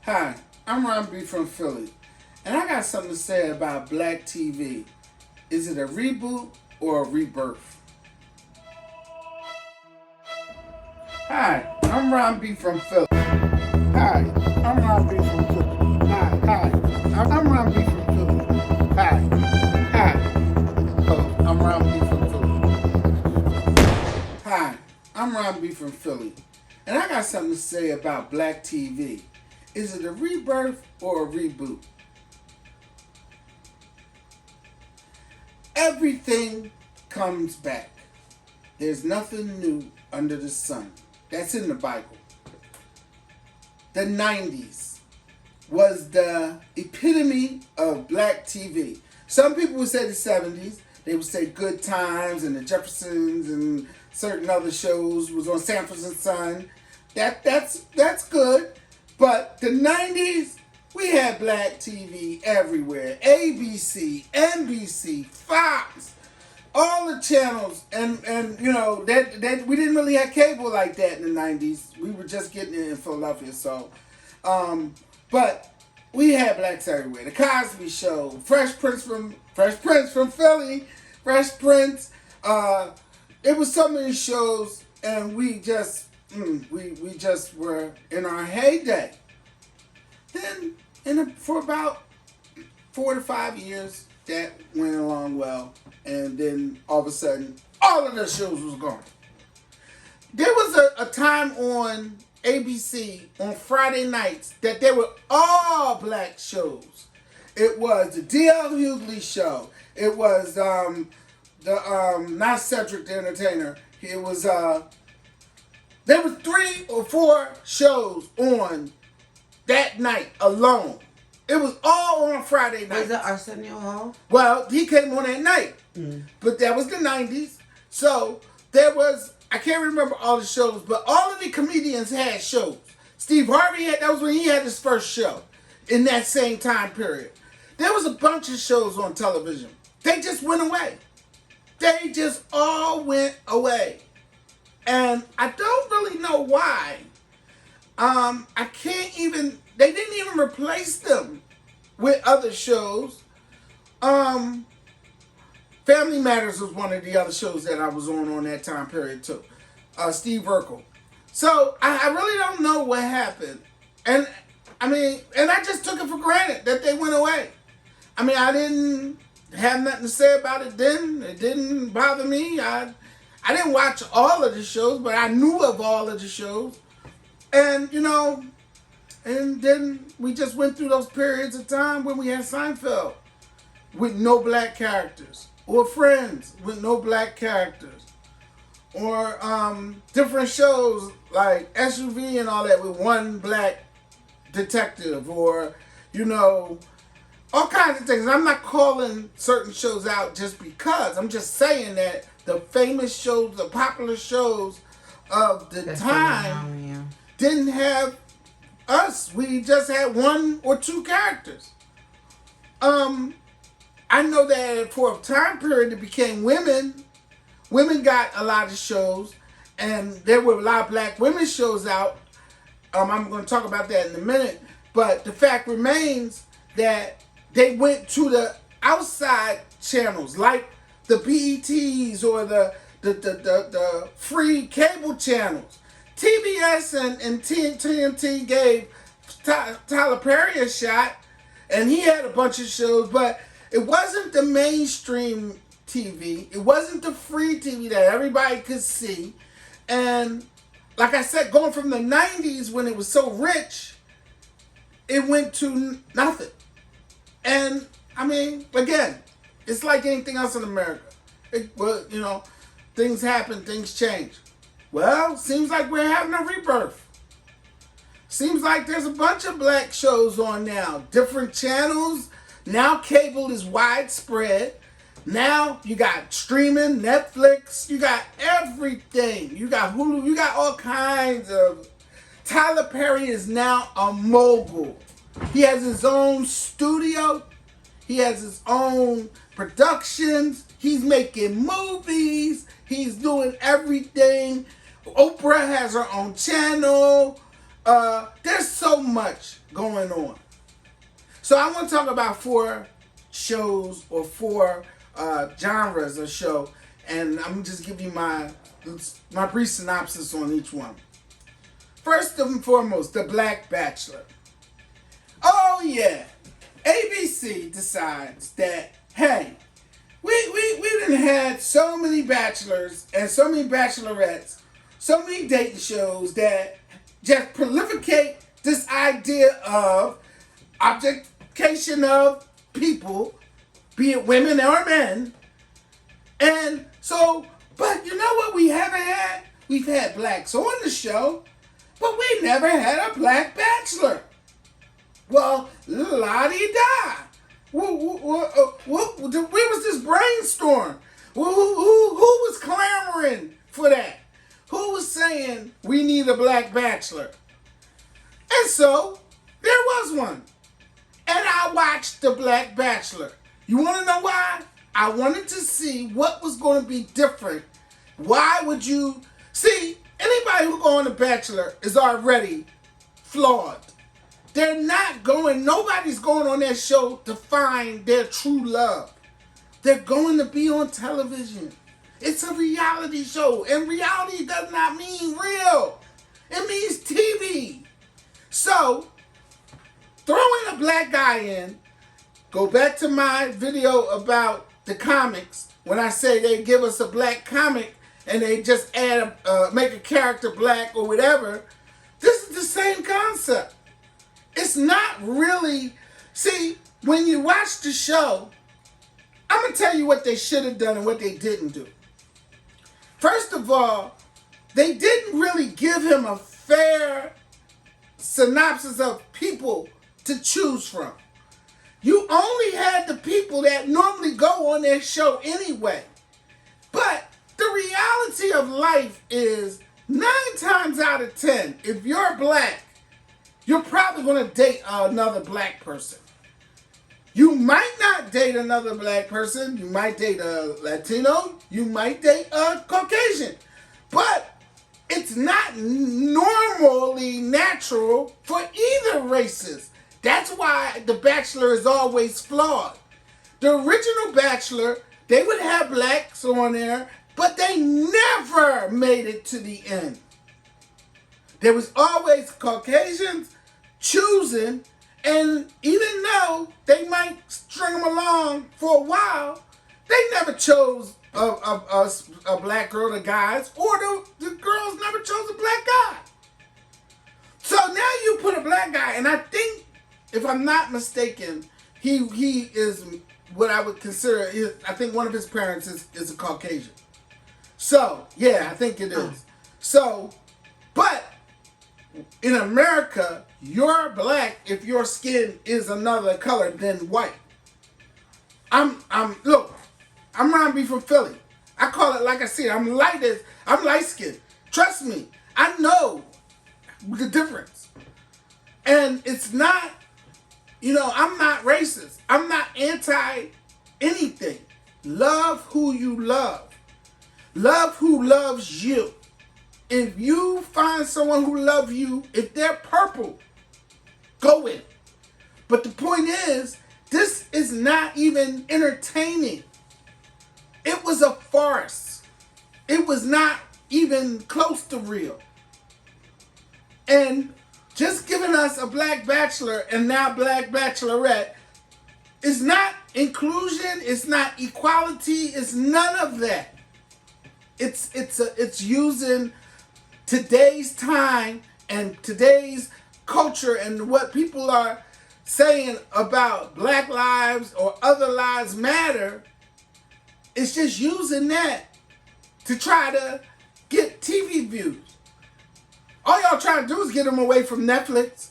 Hi, I'm Ron B from Philly, and I got something to say about Black TV. Is it a reboot or a rebirth? Hi, I'm Ron B from Philly. Hi, I'm Ron B from Philly. I'm Ron B from Philly. Hi. Oh, I'm Ron B from Philly. Hi, I'm Ron B from Philly, and I got something to say about Black TV. Is it a rebirth or a reboot? Everything comes back. There's nothing new under the sun. That's in the Bible. The 90s was the epitome of Black TV. Some people would say the 70s. They would say Good Times and the Jeffersons and certain other shows was on Sanford and Son. That's good. But the 90s, we had Black TV everywhere. ABC, NBC, Fox, all the channels. And you know, that we didn't really have cable like that in the 90s. We were just getting it in Philadelphia. So, but we had blacks everywhere. The Cosby Show, Fresh Prince from Philly, Fresh Prince. It was so many shows, and we just were in our heyday. Then, for about 4 to 5 years, that went along well, and then all of a sudden, all of the shows was gone. There was a time on ABC on Friday nights that they were all black shows. It was the D.L. Hughley Show. It was not Cedric the Entertainer. It was there were 3 or 4 shows on that night alone. It was all on Friday night. Was it Arsenio Hall? Well, he came on at night. But that was the 90s. So there was, I can't remember all the shows, but all of the comedians had shows. Steve Harvey that was when he had his first show in that same time period. There was a bunch of shows on television. They just went away. They just all went away. And I don't really know why. They didn't even replace them with other shows. Family Matters was one of the other shows that I was on that time period too. Steve Urkel. So I really don't know what happened. And I just took it for granted that they went away. I mean, I didn't have nothing to say about it then. It didn't bother me. I didn't watch all of the shows, but I knew of all of the shows. And, you know, and then we just went through those periods of time when we had Seinfeld with no black characters, or Friends with no black characters, or different shows like SUV and all that with one black detective, or, you know, all kinds of things. I'm not calling certain shows out just because. I'm just saying that the famous shows, the popular shows of the time didn't have us. We just had 1 or 2 characters. I know that for a time period it became women. Women got a lot of shows, and there were a lot of black women shows out. I'm going to talk about that in a minute. But the fact remains that they went to the outside channels, like the BETs or the free cable channels. TBS and TNT gave Tyler Perry a shot, and he had a bunch of shows, but it wasn't the mainstream TV. It wasn't the free TV that everybody could see. And like I said, going from the 90s when it was so rich, it went to nothing. And I mean, again, it's like anything else in America. Well, you know, things happen, things change. Well, seems like we're having a rebirth. Seems like there's a bunch of black shows on now. Different channels. Now cable is widespread. Now you got streaming, Netflix. You got everything. You got Hulu. You got all kinds of... Tyler Perry is now a mogul. He has his own studio. He has his own productions. He's making movies. He's doing everything. Oprah has her own channel. There's so much going on. So I want to talk about 4 shows or 4 genres of show, and I'm gonna just give you my brief synopsis on each one. First and foremost, the Black Bachelor. Oh yeah, ABC decides that, hey, we done had so many bachelors and so many bachelorettes, so many dating shows that just proliferate this idea of objectification of people, be it women or men. And so, but you know what we haven't had? We've had blacks on the show, but we never had a black bachelor. Well, la-di-da. Where was this brainstorm? Who was clamoring for that? Who was saying we need a black bachelor? And so, there was one. And I watched the Black Bachelor. You want to know why? I wanted to see what was going to be different. Why would you... See, anybody who go on The Bachelor is already flawed. They're not going... Nobody's going on that show to find their true love. They're going to be on television. It's a reality show. And reality does not mean real. It means TV. So, throwing a black guy in, go back to my video about the comics, when I say they give us a black comic and they just add make a character black or whatever, this is the same concept. It's not really... See, when you watch the show, I'm going to tell you what they should have done and what they didn't do. First of all, they didn't really give him a fair synopsis of people to choose from. You only had the people that normally go on their show anyway. But the reality of life is 9 times out of 10, if you're black, you're probably going to date another black person. You might not date another black person. You might date a Latino. You might date a Caucasian. But it's not normally natural for either races. That's why The Bachelor is always flawed. The original Bachelor, they would have blacks on there, but they never made it to the end. There was always Caucasians choosing, and even though they might string them along for a while, they never chose a black girl, the guys, or the girls never chose a black guy. So now you put a black guy, and I think, if I'm not mistaken, he is what I would consider, I think one of his parents is a Caucasian. So, yeah, I think it is. So, but in America, you're black if your skin is another color than white. Look, I'm Ron from Philly. I call it, like I said, I'm light skinned. Trust me, I know the difference. And it's not, I'm not racist. I'm not anti anything. Love who you love. Love who loves you. If you find someone who loves you, if they're purple, go with it. But the point is, this is not even entertaining. It was a farce. It was not even close to real. And just giving us a black bachelor and now black bachelorette is not inclusion, it's not equality, it's none of that. It's using today's time and today's culture and what people are saying about Black lives or other lives matter. It's just using that to try to get TV views. All y'all trying to do is get them away from Netflix.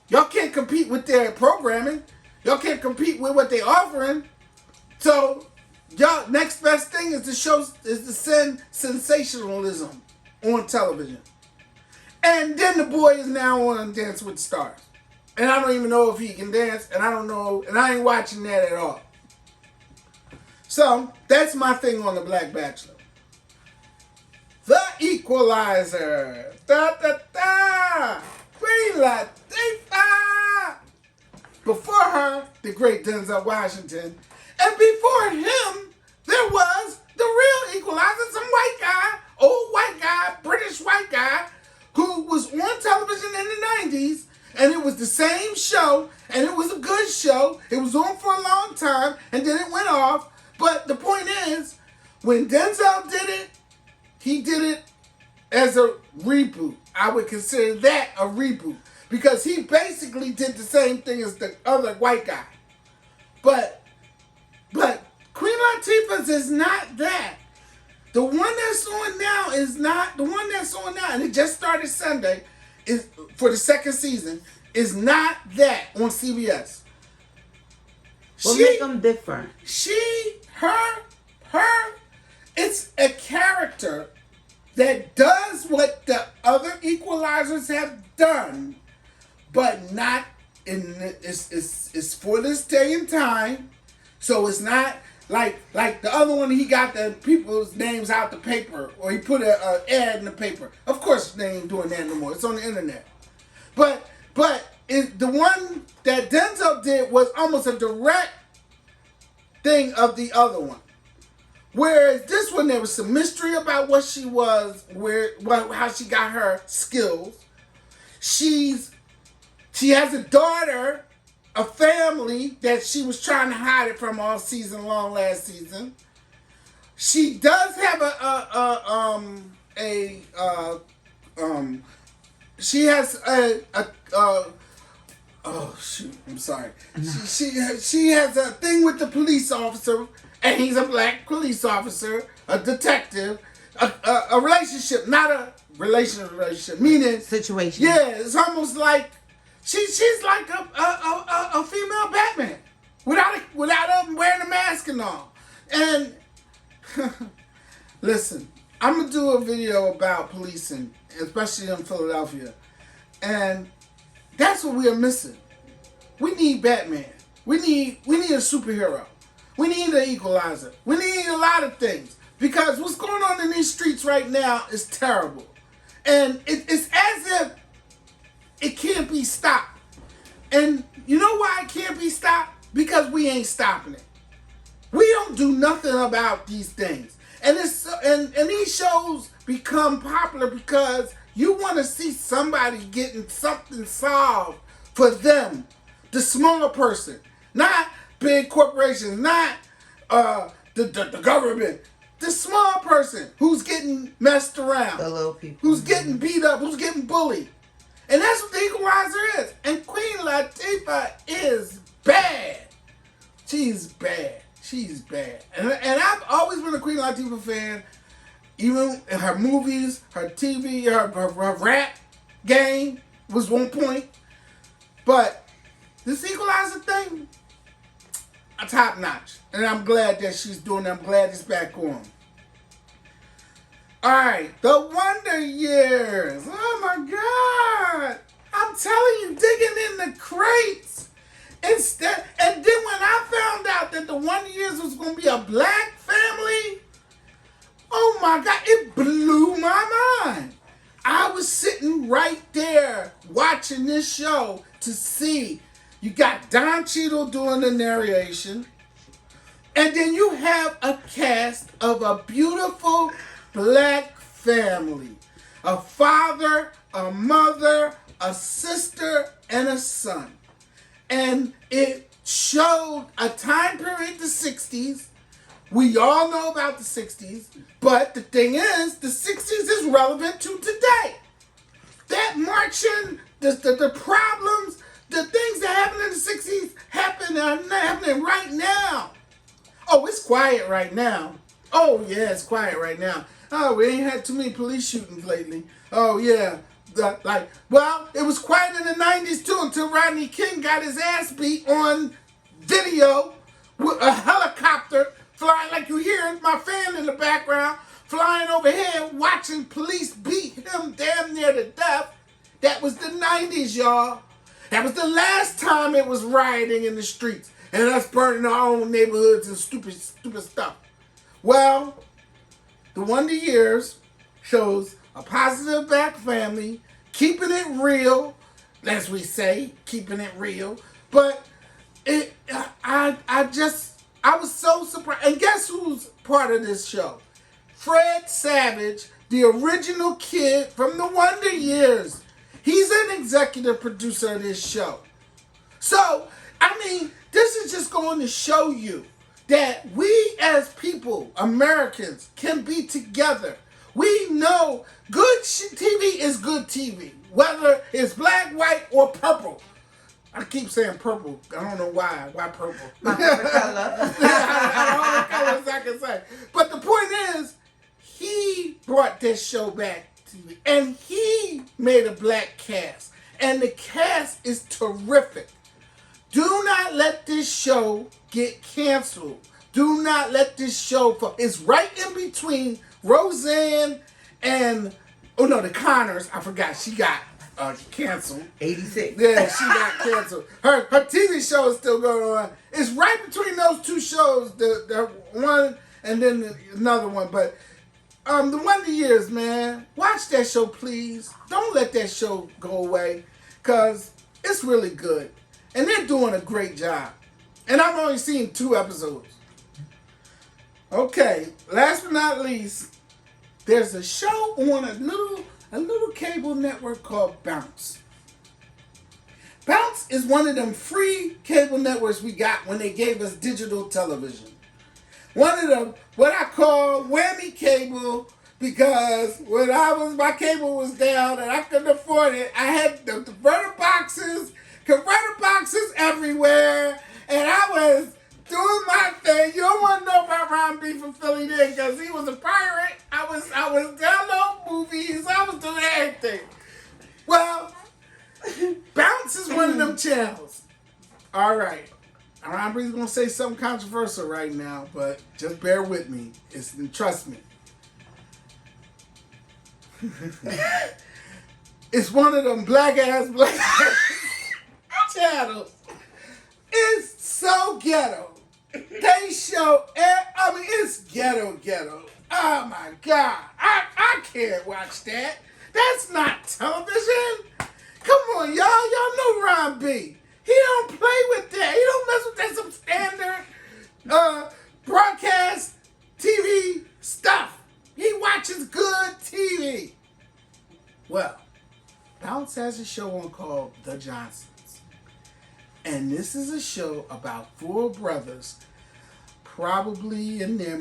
Y'all can't compete with their programming. Y'all can't compete with what they're offering. So, y'all next best thing is to send sensationalism on television. And then the boy is now on Dance with the Stars. And I don't even know if he can dance, and I don't know, and I ain't watching that at all. So, that's my thing on the Black Bachelor. The Equalizer. Da, da, da. Queen Latifah. Before her, the great Denzel Washington. And before him, there was the real Equalizer, some white guy, old white guy, British white guy, who was on television in the 90s, and it was the same show, and it was a good show. It was on for a long time, and then it went off. But the point is, when Denzel did it, he did it as a reboot. I would consider that a reboot, because he basically did the same thing as the other white guy. But Queen Latifah's is not that. The one that's on now is not the one that's on now, and it just started Sunday. Is for the second season. Is not that on CBS. What make them different? Her. It's a character that does what the other Equalizers have done, but not in. It's for this day and time, so it's not. Like the other one, he got the people's names out the paper, or he put an ad in the paper. Of course, they ain't doing that no more. It's on the internet. But the one that Denzel did was almost a direct thing of the other one. Whereas this one, there was some mystery about what she was, how she got her skills. She has a daughter, a family that she was trying to hide it from all season long last season. She does have she has oh shoot, I'm sorry. She has a thing with the police officer, and he's a black police officer, a detective, a relationship, not a relationship, meaning situation. Yeah, it's almost like she's like a female Batman without wearing a mask and all. And listen, I'm gonna do a video about policing, especially in Philadelphia, and that's what we are missing. We need Batman. We need a superhero. We need an Equalizer. We need a lot of things, because what's going on in these streets right now is terrible, and it's as if it can't be stopped. And you know why it can't be stopped? Because we ain't stopping it. We don't do nothing about these things. And these shows become popular because you want to see somebody getting something solved for them, the small person, not big corporations, not the government. The small person who's getting messed around, the little people, who's getting beat up, who's getting bullied. And that's what the Equalizer is. And Queen Latifah is bad. She's bad. She's bad. And I've always been a Queen Latifah fan. Even in her movies, her TV, her rap game was one point. But this Equalizer thing, a top notch. And I'm glad that she's doing it. I'm glad it's back on. Alright, the Wonder Years. Oh my God. I'm telling you, digging in the crates. And then when I found out that the Wonder Years was going to be a black family, oh my God, it blew my mind. I was sitting right there watching this show to see. You got Don Cheadle doing the narration. And then you have a cast of a beautiful black family. A father, a mother, a sister, and a son. And it showed a time period, the 60s. We all know about the 60s. But the thing is, the 60s is relevant to today. That marching, the problems, the things that happened in the 60s happening right now. Oh, it's quiet right now. Oh, yeah, it's quiet right now. Oh, we ain't had too many police shootings lately. Oh, yeah. It was quiet in the 90s, too, until Rodney King got his ass beat on video with a helicopter flying, like you hear my fan in the background, flying overhead, watching police beat him damn near to death. That was the 90s, y'all. That was the last time it was rioting in the streets and us burning our own neighborhoods and stupid stuff. Well, the Wonder Years shows a positive black family, keeping it real, as we say, keeping it real. But I was so surprised. And guess who's part of this show? Fred Savage, the original kid from the Wonder Years. He's an executive producer of this show. So, I mean, this is just going to show you that we as people, Americans, can be together. We know good TV is good TV, whether it's black, white, or purple. I keep saying purple. I don't know why. Why purple? My favorite color. All the colors I can say. But the point is, he brought this show back to me, and he made a black cast. And the cast is terrific. Do not let this show get canceled. Do not let this show fall. It's right in between Roseanne and, oh no, the Connors. I forgot. She got canceled. 86. Yeah, she got canceled. Her TV show is still going on. It's right between those two shows. The one and then another one. But the Wonder Years, man. Watch that show, please. Don't let that show go away. Because it's really good. And they're doing a great job. And I've only seen 2 episodes. Okay, last but not least, there's a show on a little cable network called Bounce. Bounce is one of them free cable networks we got when they gave us digital television. One of them, what I call whammy cable, because when my cable was down and I couldn't afford it, I had the converter boxes everywhere, and I was doing my thing. You don't want to know about Ron B from Philly then, because he was a pirate. I was downloading movies. I was doing everything. Well, Bounce is one of them channels. All right. Ron B's going to say something controversial right now, but just bear with me. Trust me. It's one of them black ass channels. It's so ghetto. They show, it's ghetto. Oh my God. I can't watch that. That's not television. Come on, y'all. Y'all know Ron B. He don't play with that. He don't mess with that some standard broadcast TV stuff. He watches good TV. Well, Bounce has a show on called The Johnsons. And this is a show about 4 brothers, probably in their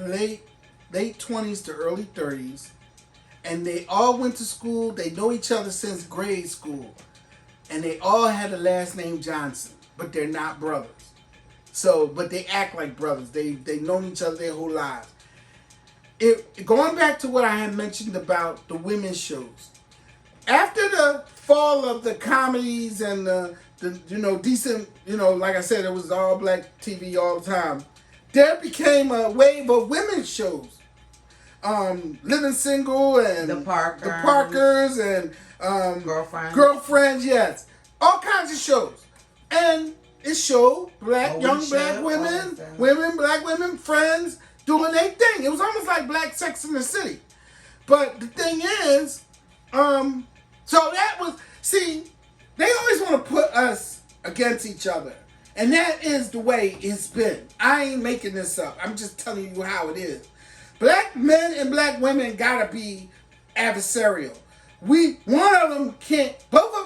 late 20s to early 30s. And they all went to school. They know each other since grade school. And they all had a last name Johnson, but they're not brothers. So, but they act like brothers. They've known each other their whole lives. Going back to what I had mentioned about the women's shows, after the fall of the comedies and the decent, like I said, it was all black TV all the time, there became a wave of women's shows. Living Single and The Parkers and Girlfriends, yes. All kinds of shows. And it showed black women, friends doing their thing. It was almost like Black Sex in the City. But the thing is, so that was, they always want to put us against each other. And that is the way it's been. I ain't making this up. I'm just telling you how it is. Black men and black women gotta be adversarial. Both of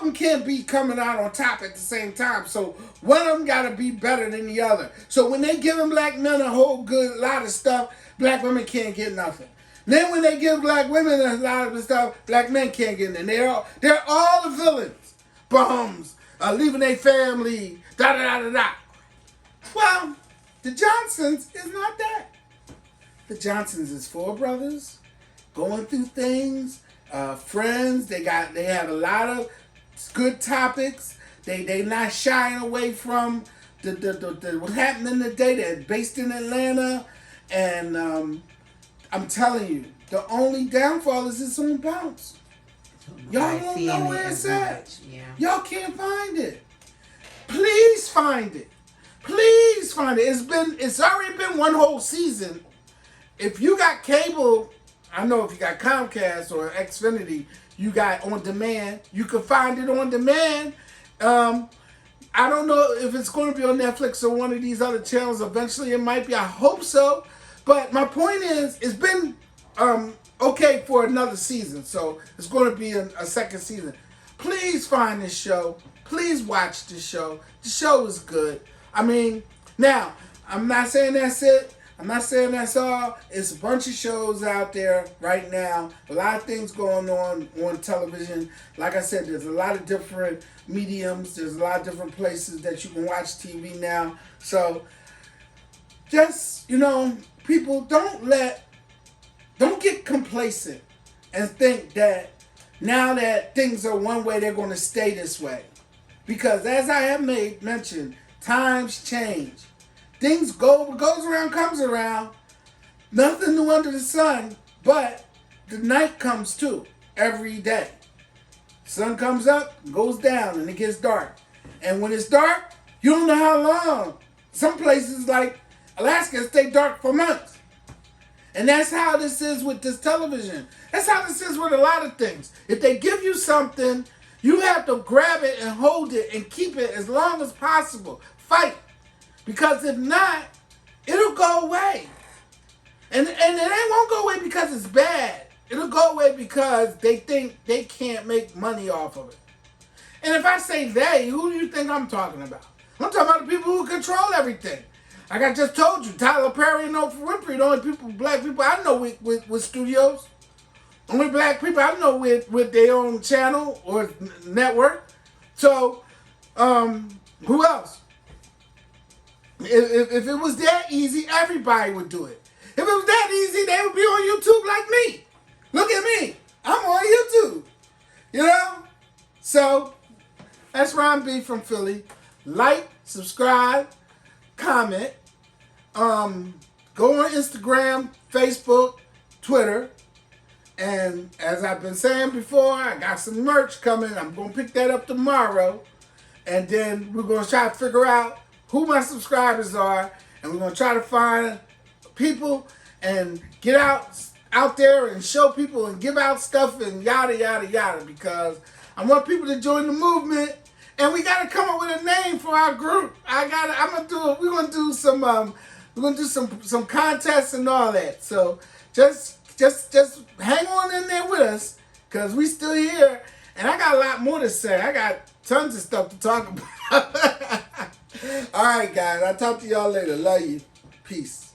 them can't be coming out on top at the same time. So one of them gotta be better than the other. So when they giving black men a whole good lot of stuff, black women can't get nothing. Then when they give black women a lot of the stuff, black men can't get nothing. They're all the villains. Bums, leaving their family, da-da-da-da-da. Well, the Johnsons is not that. The Johnsons is 4 brothers going through things, friends. They have a lot of good topics. They not shying away from the what happened in the day. They're based in Atlanta, and I'm telling you, the only downfall is it's on Bounce. Y'all don't know where it's at. Yeah. Y'all can't find it. Please find it. Please find it. It's already been one whole season. If you got cable, I know if you got Comcast or Xfinity, you got on demand. You can find it on demand. I don't know if it's going to be on Netflix or one of these other channels. Eventually, it might be. I hope so. But my point is, it's been okay for another season. So it's going to be a second season. Please find this show. Please watch this show. The show is good. I mean, now, I'm not saying that's it. I'm not saying that's all. It's a bunch of shows out there right now. A lot of things going on television. Like I said, there's a lot of different mediums. There's a lot of different places that you can watch TV now. So just, people don't get complacent and think that now that things are one way, they're going to stay this way. Because as I have mentioned, times change. Things goes around, comes around. Nothing new under the sun, but the night comes too, every day. Sun comes up, goes down, and it gets dark. And when it's dark, you don't know how long. Some places like Alaska stay dark for months. And that's how this is with this television. That's how this is with a lot of things. If they give you something, you have to grab it and hold it and keep it as long as possible. Fight. Because if not, it'll go away. And it won't go away because it's bad. It'll go away because they think they can't make money off of it. And if I say they, who do you think I'm talking about? I'm talking about the people who control everything. Like I just told you, Tyler Perry and Oprah Winfrey, the only black people I know with studios. Only black people I know with their own channel or network. So, who else? If it was that easy, everybody would do it. If it was that easy, they would be on YouTube like me. Look at me. I'm on YouTube. So, that's Ron B from Philly. Like, subscribe, comment. Go on Instagram, Facebook, Twitter. And as I've been saying before, I got some merch coming. I'm going to pick that up tomorrow. And then we're going to try to figure out who my subscribers are, and we're going to try to find people and get out there and show people and give out stuff and yada, yada, yada, because I want people to join the movement, and we got to come up with a name for our group. We're going to do some contests and all that. So just hang on in there with us, because we still here, and I got a lot more to say. I got tons of stuff to talk about. All right, guys. I'll talk to y'all later. Love you. Peace.